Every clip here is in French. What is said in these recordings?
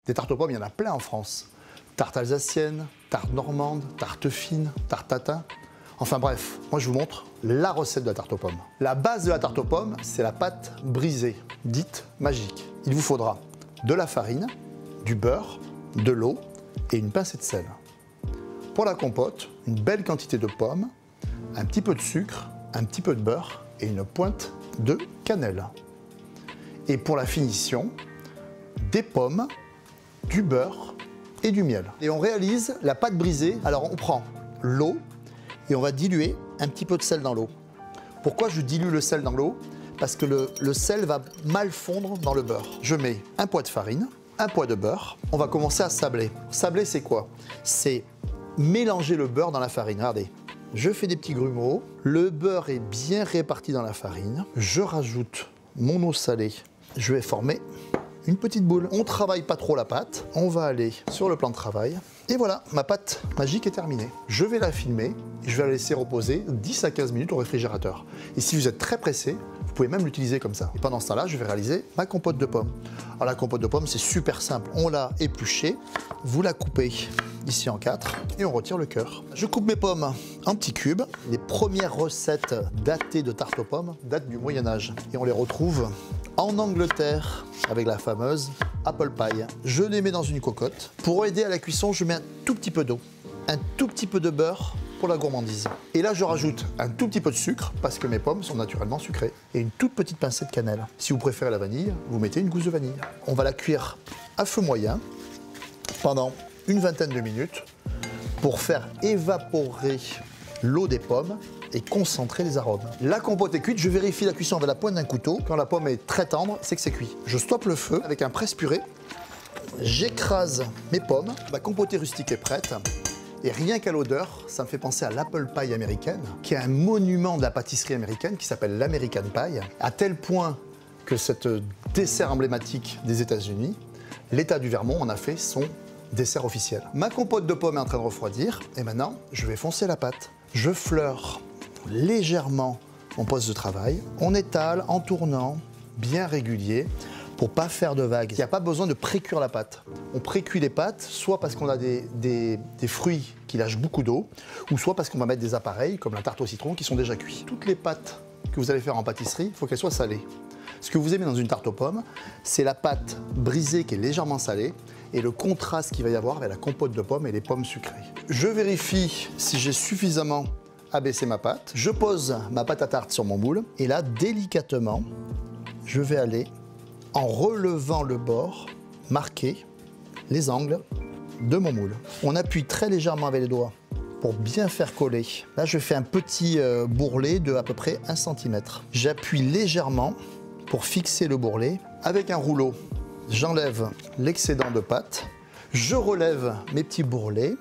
Des tartes aux pommes, il y en a plein en France. Tarte alsacienne, tarte normande, tarte fine, tarte tatin. Enfin bref, moi je vous montre la recette de la tarte aux pommes. La base de la tarte aux pommes, c'est la pâte brisée, dite magique. Il vous faudra de la farine, du beurre, de l'eau et une pincée de sel. Pour la compote, une belle quantité de pommes, un petit peu de sucre, un petit peu de beurre et une pointe de cannelle. Et pour la finition, des pommes, du beurre et du miel. Et on réalise la pâte brisée. Alors on prend l'eau et on va diluer un petit peu de sel dans l'eau. Pourquoi je dilue le sel dans l'eau? Parce que le sel va mal fondre dans le beurre. Je mets un poids de farine, un poids de beurre. On va commencer à sabler. Sabler, c'est quoi? C'est mélanger le beurre dans la farine. Regardez, je fais des petits grumeaux. Le beurre est bien réparti dans la farine. Je rajoute mon eau salée. Je vais former une petite boule. On ne travaille pas trop la pâte. On va aller sur le plan de travail. Et voilà, ma pâte magique est terminée. Je vais la filmer et je vais la laisser reposer 10 à 15 minutes au réfrigérateur. Et si vous êtes très pressé, vous pouvez même l'utiliser comme ça. Et pendant ce temps-là, je vais réaliser ma compote de pommes. Alors la compote de pommes, c'est super simple. On l'a épluchée, vous la coupez ici en 4 et on retire le cœur. Je coupe mes pommes en petits cubes. Les premières recettes datées de tarte aux pommes datent du Moyen-Âge. Et on les retrouve en Angleterre avec la fameuse apple pie. Je les mets dans une cocotte. Pour aider à la cuisson, je mets un tout petit peu d'eau, un tout petit peu de beurre pour la gourmandise. Et là, je rajoute un tout petit peu de sucre parce que mes pommes sont naturellement sucrées et une toute petite pincée de cannelle. Si vous préférez la vanille, vous mettez une gousse de vanille. On va la cuire à feu moyen pendant une vingtaine de minutes pour faire évaporer l'eau des pommes et concentrer les arômes. La compote est cuite, je vérifie la cuisson avec la pointe d'un couteau. Quand la pomme est très tendre, c'est que c'est cuit. Je stoppe le feu avec un presse-purée. J'écrase mes pommes. Ma compotée rustique est prête. Et rien qu'à l'odeur, ça me fait penser à l'apple pie américaine, qui est un monument de la pâtisserie américaine qui s'appelle l'American Pie, à tel point que cet dessert emblématique des États-Unis, l'État du Vermont en a fait son dessert officiel. Ma compote de pommes est en train de refroidir et maintenant, je vais foncer la pâte. Je fleure légèrement mon poste de travail. On étale en tournant, bien régulier, pour pas faire de vagues. Il n'y a pas besoin de pré-cuire la pâte. On pré-cuit les pâtes, soit parce qu'on a des fruits qui lâchent beaucoup d'eau, ou soit parce qu'on va mettre des appareils, comme la tarte au citron, qui sont déjà cuits. Toutes les pâtes que vous allez faire en pâtisserie, il faut qu'elles soient salées. Ce que vous aimez dans une tarte aux pommes, c'est la pâte brisée qui est légèrement salée, et le contraste qu'il va y avoir avec la compote de pommes et les pommes sucrées. Je vérifie si j'ai suffisamment abaissé ma pâte. Je pose ma pâte à tarte sur mon moule, et là, délicatement, je vais aller en relevant le bord, marquer les angles de mon moule. On appuie très légèrement avec les doigts pour bien faire coller. Là, je fais un petit bourrelet de à peu près 1 cm. J'appuie légèrement pour fixer le bourrelet. Avec un rouleau, j'enlève l'excédent de pâte. Je relève mes petits bourrelets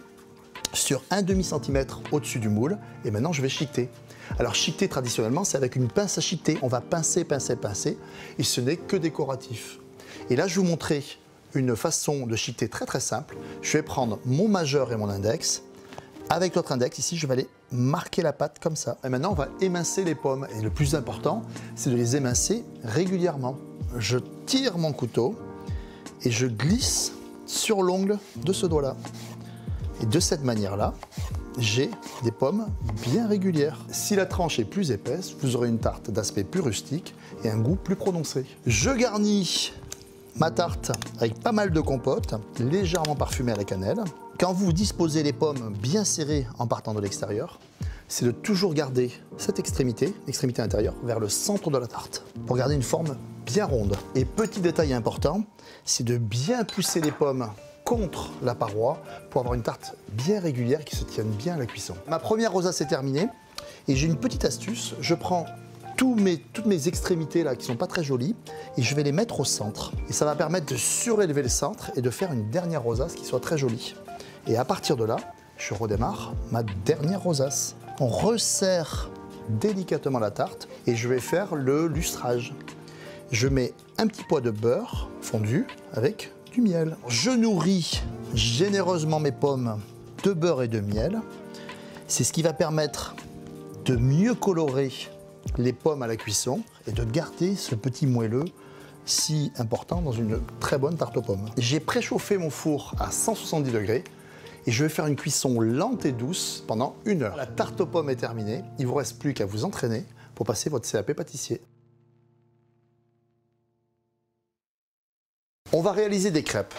sur 1/2 cm au-dessus du moule. Et maintenant, je vais chiqueter. Alors chiqueter traditionnellement, c'est avec une pince à chiqueter. On va pincer, pincer, pincer, et ce n'est que décoratif. Et là, je vais vous montrer une façon de chiqueter très très simple. Je vais prendre mon majeur et mon index. Avec l'autre index, ici, je vais aller marquer la pâte comme ça. Et maintenant, on va émincer les pommes. Et le plus important, c'est de les émincer régulièrement. Je tire mon couteau et je glisse sur l'ongle de ce doigt-là. Et de cette manière-là, j'ai des pommes bien régulières. Si la tranche est plus épaisse, vous aurez une tarte d'aspect plus rustique et un goût plus prononcé. Je garnis ma tarte avec pas mal de compote, légèrement parfumée à la cannelle. Quand vous disposez les pommes bien serrées en partant de l'extérieur, c'est de toujours garder cette extrémité, l'extrémité intérieure, vers le centre de la tarte, pour garder une forme bien ronde. Et petit détail important, c'est de bien pousser les pommes contre la paroi pour avoir une tarte bien régulière qui se tienne bien à la cuisson. Ma première rosace est terminée et j'ai une petite astuce. Je prends toutes mes extrémités là qui sont pas très jolies et je vais les mettre au centre. Et ça va permettre de surélever le centre et de faire une dernière rosace qui soit très jolie. Et à partir de là, je redémarre ma dernière rosace. On resserre délicatement la tarte et je vais faire le lustrage. Je mets un petit poids de beurre fondu avec du miel. Je nourris généreusement mes pommes de beurre et de miel. C'est ce qui va permettre de mieux colorer les pommes à la cuisson et de garder ce petit moelleux si important dans une très bonne tarte aux pommes. J'ai préchauffé mon four à 170 degrés et je vais faire une cuisson lente et douce pendant 1 heure. La tarte aux pommes est terminée, il ne vous reste plus qu'à vous entraîner pour passer votre CAP pâtissier. On va réaliser des crêpes.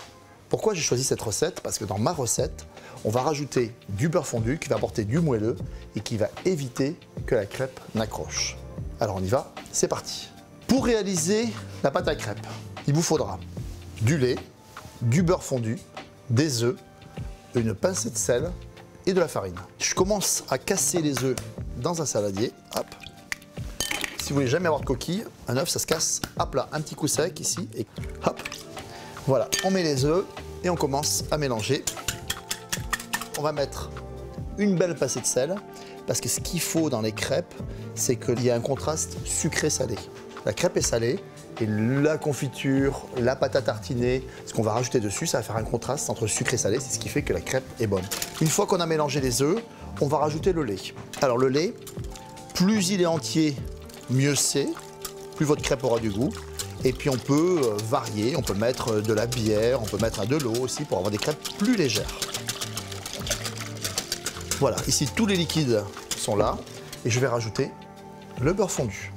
Pourquoi j'ai choisi cette recette? Parce que dans ma recette, on va rajouter du beurre fondu qui va apporter du moelleux et qui va éviter que la crêpe n'accroche. Alors on y va, c'est parti. Pour réaliser la pâte à crêpes, il vous faudra du lait, du beurre fondu, des œufs, une pincée de sel et de la farine. Je commence à casser les œufs dans un saladier. Hop. Si vous voulez jamais avoir de coquille, un œuf ça se casse à plat. Un petit coup sec ici et hop. Voilà, on met les œufs et on commence à mélanger. On va mettre une belle pincée de sel parce que ce qu'il faut dans les crêpes, c'est qu'il y a un contraste sucré-salé. La crêpe est salée et la confiture, la pâte à tartiner, ce qu'on va rajouter dessus, ça va faire un contraste entre sucré et salé, c'est ce qui fait que la crêpe est bonne. Une fois qu'on a mélangé les œufs, on va rajouter le lait. Alors le lait, plus il est entier, mieux c'est, plus votre crêpe aura du goût. Et puis on peut varier, on peut mettre de la bière, on peut mettre de l'eau aussi pour avoir des crêpes plus légères. Voilà, ici tous les liquides sont là et je vais rajouter le beurre fondu.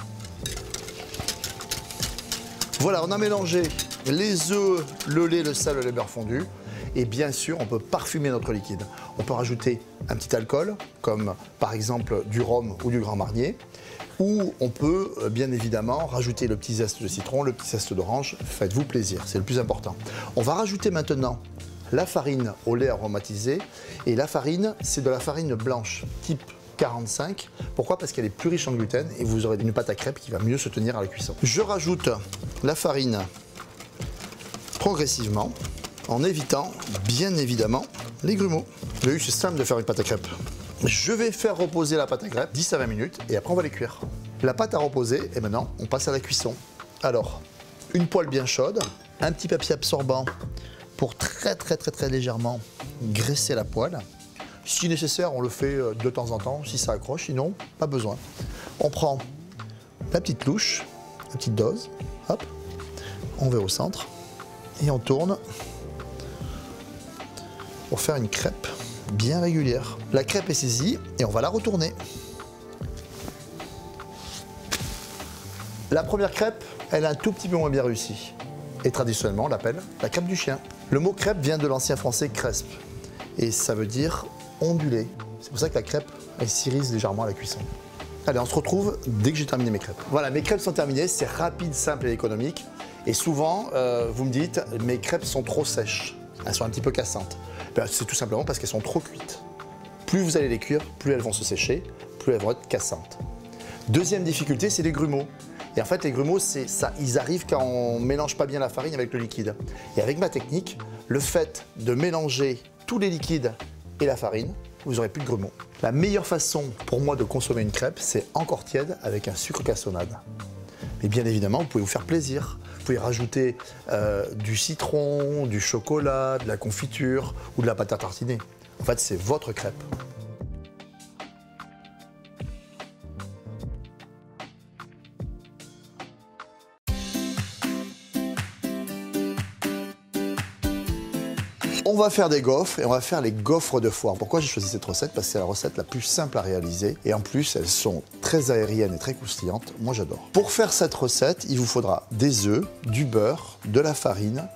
Voilà, on a mélangé les œufs, le lait, le sel, le beurre fondu. Et bien sûr, on peut parfumer notre liquide. On peut rajouter un petit alcool, comme par exemple du rhum ou du Grand Marnier. Ou on peut bien évidemment rajouter le petit zeste de citron, le petit zeste d'orange. Faites-vous plaisir, c'est le plus important. On va rajouter maintenant la farine au lait aromatisé. Et la farine, c'est de la farine blanche, type 45. Pourquoi? Parce qu'elle est plus riche en gluten et vous aurez une pâte à crêpes qui va mieux se tenir à la cuisson. Je rajoute la farine progressivement en évitant bien évidemment les grumeaux. Vous avez vu, c'est simple de faire une pâte à crêpes. Je vais faire reposer la pâte à crêpes 10 à 20 minutes et après on va les cuire. La pâte a reposé et maintenant on passe à la cuisson. Alors, une poêle bien chaude, un petit papier absorbant pour très légèrement graisser la poêle. Si nécessaire, on le fait de temps en temps, si ça accroche, sinon, pas besoin. On prend la petite louche, la petite dose, hop, on va au centre et on tourne pour faire une crêpe bien régulière. La crêpe est saisie et on va la retourner. La première crêpe, elle est un tout petit peu moins bien réussie. Et traditionnellement, on l'appelle la crêpe du chien. Le mot crêpe vient de l'ancien français crespe. Et ça veut dire ondulé. C'est pour ça que la crêpe, elle s'irise légèrement à la cuisson. Allez, on se retrouve dès que j'ai terminé mes crêpes. Voilà, mes crêpes sont terminées. C'est rapide, simple et économique. Et souvent, vous me dites, mes crêpes sont trop sèches. Elles sont un petit peu cassantes. Ben, c'est tout simplement parce qu'elles sont trop cuites. Plus vous allez les cuire, plus elles vont se sécher, plus elles vont être cassantes. Deuxième difficulté, c'est les grumeaux. Et en fait, les grumeaux, ils arrivent quand on ne mélange pas bien la farine avec le liquide. Et avec ma technique, le fait de mélanger tous les liquides et la farine, vous n'aurez plus de grumeaux. La meilleure façon pour moi de consommer une crêpe, c'est encore tiède avec un sucre cassonade. Mais bien évidemment, vous pouvez vous faire plaisir. Vous pouvez rajouter du citron, du chocolat, de la confiture ou de la pâte à tartiner. En fait, c'est votre crêpe. On va faire des gaufres et on va faire les gaufres de foire. Pourquoi j'ai choisi cette recette? Parce que c'est la recette la plus simple à réaliser et en plus elles sont très aériennes et très croustillantes. Moi j'adore. Pour faire cette recette, il vous faudra des œufs, du beurre, de la farine,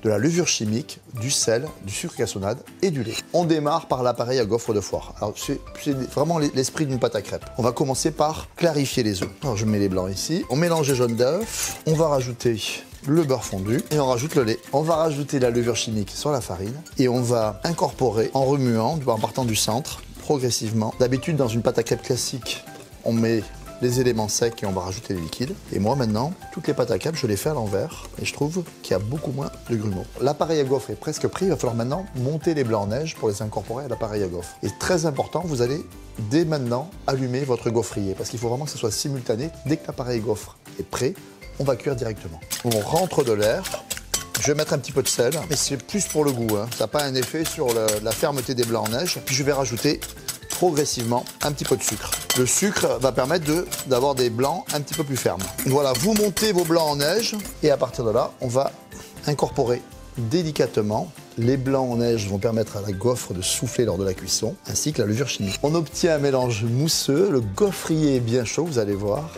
de la levure chimique, du sel, du sucre cassonade et du lait. On démarre par l'appareil à gaufres de foire. Alors c'est vraiment l'esprit d'une pâte à crêpes. On va commencer par clarifier les œufs. Alors je mets les blancs ici. On mélange les jaunes d'œufs. On va rajouter le beurre fondu et on rajoute le lait. On va rajouter la levure chimique sur la farine et on va incorporer en remuant, en partant du centre, progressivement. D'habitude, dans une pâte à crêpes classique, on met les éléments secs et on va rajouter les liquides. Et moi maintenant, toutes les pâtes à crêpes, je les fais à l'envers et je trouve qu'il y a beaucoup moins de grumeaux. L'appareil à gaufres est presque prêt, il va falloir maintenant monter les blancs en neige pour les incorporer à l'appareil à gaufres. Et très important, vous allez dès maintenant allumer votre gaufrier parce qu'il faut vraiment que ce soit simultané. Dès que l'appareil gaufre est prêt, on va cuire directement. On rentre de l'air. Je vais mettre un petit peu de sel, mais c'est plus pour le goût. Ça n'a pas un effet sur la fermeté des blancs en neige. Puis je vais rajouter progressivement un petit peu de sucre. Le sucre va permettre d'avoir des blancs un petit peu plus fermes. Voilà, vous montez vos blancs en neige et à partir de là, on va incorporer délicatement. Les blancs en neige vont permettre à la gaufre de souffler lors de la cuisson, ainsi que la levure chimique. On obtient un mélange mousseux, le gaufrier est bien chaud, vous allez voir.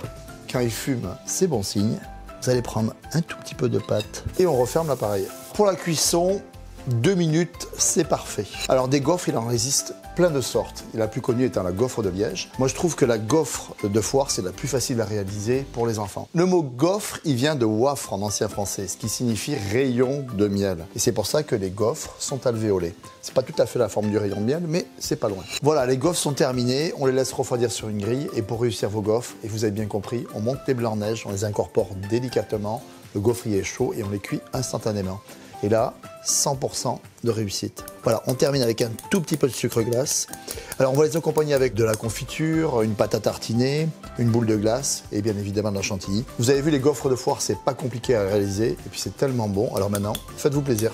Quand il fume, c'est bon signe. Vous allez prendre un tout petit peu de pâte et on referme l'appareil. Pour la cuisson, 2 minutes, c'est parfait. Alors des gaufres, il en existe plein de sortes. La plus connue étant la gaufre de Liège. Moi, je trouve que la gaufre de foire, c'est la plus facile à réaliser pour les enfants. Le mot gaufre, il vient de wafre en ancien français, ce qui signifie rayon de miel. Et c'est pour ça que les gaufres sont alvéolées. C'est pas tout à fait la forme du rayon de miel, mais c'est pas loin. Voilà, les gaufres sont terminées. On les laisse refroidir sur une grille. Et pour réussir vos gaufres, et vous avez bien compris, on monte les blancs en neige, on les incorpore délicatement. Le gaufrier est chaud et on les cuit instantanément. Et là, 100% de réussite. Voilà, on termine avec un tout petit peu de sucre glace. Alors on va les accompagner avec de la confiture, une pâte à tartiner, une boule de glace et bien évidemment de la chantilly. Vous avez vu, les gaufres de foire, c'est pas compliqué à réaliser et puis c'est tellement bon. Alors maintenant, faites-vous plaisir.